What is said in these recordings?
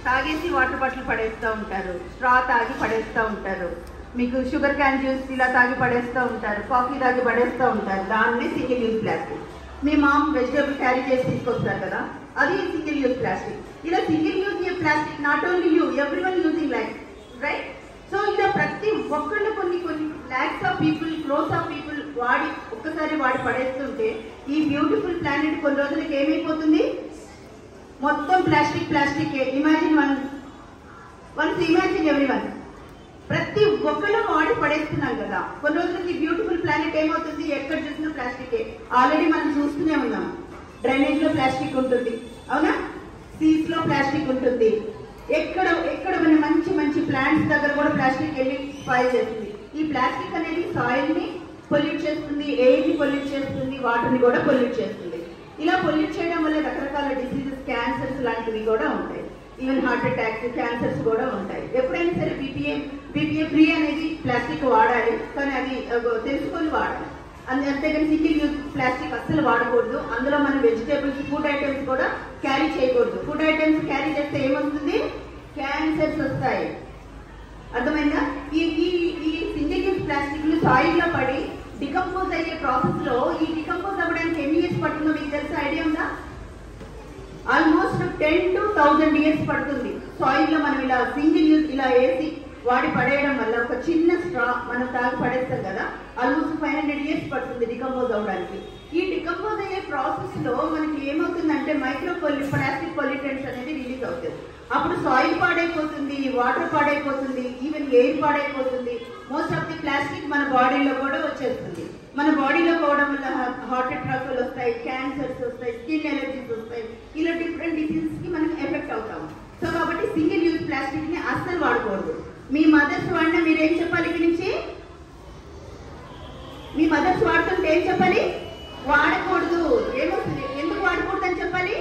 తాగేసి water bottle పడేస్తూ ఉంటారు, స్ట్రా తాగి పడేస్తూ ఉంటారు, మీకు షుగర్ క్యాన్ జ్యూస్ ఇలా తాగి పడేస్తూ ఉంటారు, కాఫీ తాగి పడేస్తూ ఉంటారు. దాన్ని సింగిల్ యూజ్ ప్లాస్టిక్. మీ మామ్ వెజిటేబుల్ క్యారీ చేసి తీసుకొస్తారు కదా, అది సింగిల్ యూజ్ ప్లాస్టిక్. ఇలా single use plastic not only you, everyone using like right. So ఇలా ప్రతి ఒక్కళ్ళు కొన్ని lakhs of people, crores of people ఒక్కసారి వాడి పడేస్తుంటే ఈ బ్యూటిఫుల్ ప్లానెట్ కొన్ని రోజులకి ఏమైపోతుంది? మొత్తం plastic. Imagine once imagine everyone, ప్రతి ఒక్కళ్ళు వాడి పడేస్తున్నాం కదా, కొన్ని రోజులకి బ్యూటిఫుల్ ప్లానెట్ ఏమవుతుంది? ఎక్కడ చూసినా ప్లాస్టికే. ఆల్రెడీ మనం చూస్తూనే ఉన్నాం, డ్రైనేజ్ లో ప్లాస్టిక్ ఉంటుంది, అవునా? సీస్ లో ప్లాస్టిక్ ఉంటుంది, ఎక్కడ మన మంచి ప్లాంట్స్ దగ్గర కూడా ప్లాస్టిక్ వెళ్ళి స్పాయిల్ చేస్తుంది. ఈ ప్లాస్టిక్ అనేది సాయిల్ ని పొల్యూట్ చేస్తుంది, ఎయిర్ ని పొల్యూట్ చేస్తుంది, వాటర్ ని కూడా పొల్యూట్ చేస్తుంది. ఇలా పొల్యూట్ చేయడం వల్ల రకరకాల డిసీజెస్, క్యాన్సర్స్ లాంటివి కూడా ఉంటాయి. ఈవెన్ హార్ట్ అటాక్స్, క్యాన్సర్స్ కూడా ఉంటాయి. ఎప్పుడైనా సరే బీపీఏ ఫ్రీ అనేది ప్లాస్టిక్ వాడాలి, కానీ అది తెలుసుకొని వాడాలి. అంతేగాని సింగిల్ యూజ్ ప్లాస్టిక్ అస్సలు వాడకూడదు. అందులో మనం వెజిటేబుల్స్, ఫుడ్ ఐటమ్స్ కూడా క్యారీ చేయకూడదు. ఫుడ్ ఐటమ్స్ క్యారీ చేస్తే ఏమవుతుంది? క్యాన్సర్స్ వస్తాయి. అర్థమైందా? ఈ సింగిల్ యూజ్ ప్లాస్టిక్లు సాయిల్ లో పడి డికంపోజ్ అయ్యే ప్రాసెస్ లో, ఈ డికంపోజ్ అవ్వడానికి ఎన్ని ఇయర్స్ పడుతుందో మీకు తెలుసా? ఐడియా ఉందా? ఆల్మోస్ట్ 10 to 1000 ఇయర్స్ పడుతుంది. సాయిల్ లో మనం ఇలా సింగిల్ యూజ్ ఇలా వేసి వాడి పడేయడం వల్ల, ఒక చిన్న స్ట్రా మనం తాగి పడేస్తాం కదా, ఆల్మోస్ట్ 500 ఇయర్స్ పడుతుంది డికంపోజ్ అవడానికి. ఈ డికంపోజ్ అయ్యే ప్రాసెస్ లో మనకి ఏమవుతుందంటే ప్లాస్టిక్ పొల్యూటెంట్స్ అనేది రిలీజ్ అవుతుంది. అప్పుడు సాయిల్ పాడైపోతుంది, వాటర్ పాడైపోతుంది, ఈవెన్ ఎయిర్ పాడైపోతుంది. మోస్ట్ ఆఫ్ ది ప్లాస్టిక్ మన బాడీలో కూడా వచ్చేస్తుంది. మన బాడీలో పోవడం వల్ల హార్ట్ అటాక్లు వస్తాయి, క్యాన్సర్స్ వస్తాయి, స్కిన్ ఎలర్జీస్ వస్తాయి. ఇలా డిఫరెంట్ డిసీజెస్ కి మనం ఎఫెక్ట్ అవుతాము. సో కాబట్టి సింగిల్ యూజ్ ప్లాస్టిక్ ని అస్సలు వాడకూడదు. మీ మదర్స్ వాడినా మీరేం చెప్పాలి? ఇక్కడి నుంచి మీ మదర్స్ వాడుతుంటే ఏం చెప్పాలి? వాడకూడదు. ఏమవుతుంది? ఎందుకు వాడకూడదు అని చెప్పాలి?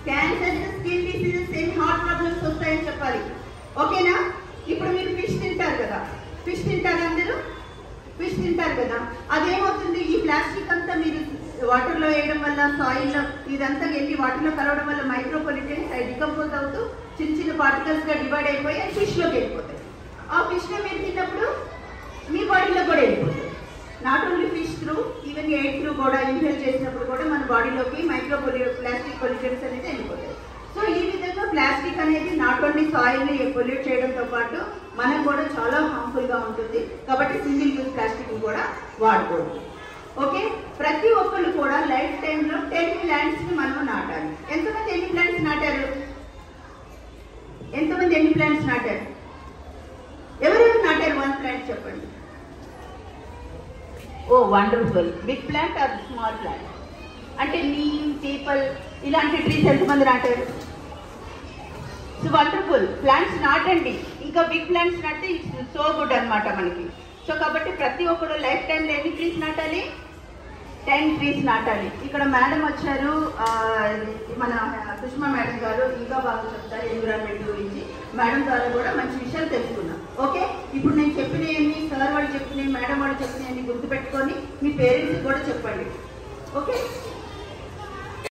Cancers, skin diseases, heart problems వస్తాయని చెప్పాలి. ఓకేనా? ఇప్పుడు మీరు ఫిష్ తింటారు కదా, ఫిష్ తింటారు, అందరూ ఫిష్ తింటారు కదా, అదేమవుతుంది? ఈ ప్లాస్టిక్ అంతా మీరు వాటర్ లో వేయడం వల్ల, సాయిల్ లో ఇదంతా వెళ్ళి వాటర్ లో కలవడం వల్ల మైక్రో పొల్యూటెంట్స్ డికంపోజ్ అవుతూ చిన్న పార్టికల్స్ గా డివైడ్ అయిపోయి ఫిష్ లోకి వెళ్ళిపోతాయి. ఆ ఫిష్ ని మీరు తిన్నప్పుడు మీ బాడీలో కూడా వెళ్ళిపోతుంది. Not only fish through, even air through కూడా ఇన్హేల్ చేసినప్పుడు కూడా మన బాడీలోకి ప్లాస్టిక్ పొల్యూటెంట్స్ అనేది వెళ్ళిపోతాయి. సో ఈ విధంగా ప్లాస్టిక్ అనేది నాట్ ఓన్లీ సాయిల్ ని పొల్యూట్ చేయడంతో పాటు మనకు కూడా చాలా హార్మ్ఫుల్ గా ఉంటుంది. కాబట్టి సింగిల్ యూజ్ ప్లాస్టిక్ కూడా వాడకూడదు. ఓకే, ప్రతి ఒక్కళ్ళు కూడా లైఫ్ టైంలో 10 ప్లాంట్స్ ని మనం నాటాలి. ఎంతమంది ఎన్ని ప్లాంట్స్ నాటారు? ఎవరెవరు నాటారు? 1 ప్లాంట్ చెప్పండి. Oh wonderful. Big plant or small plant? అంటే నీమ్, పీపల్ ఇలాంటి ట్రీస్ ఎంతమంది నాటారు? So wonderful. ప్లాంట్స్ నాటండి, ఇంకా బిగ్ ప్లాంట్స్ నాటితే ఇట్స్ సో గుడ్ అనమాట మనకి. సో కాబట్టి ప్రతి ఒక్కరు లైఫ్ టైంలో ఎన్ని ట్రీస్ నాటాలి? 10 ట్రీస్ నాటాలి. ఇక్కడ మేడం వచ్చారు, మన సుష్మా మేడం గారు ఇంకా బాగా చెప్తారు ఎన్విరాన్మెంట్ గురించి. మేడం ద్వారా కూడా మంచి విషయాలు తెలుసుకున్నాం. ఓకే, ఇప్పుడు నేను చెప్పినవి, సార్ వాళ్ళు చెప్పినవి, మేడం వాళ్ళు చెప్పినవి గుర్తుపెట్టుకొని మీ పేరెంట్స్ కూడా చెప్పండి. ఓకే.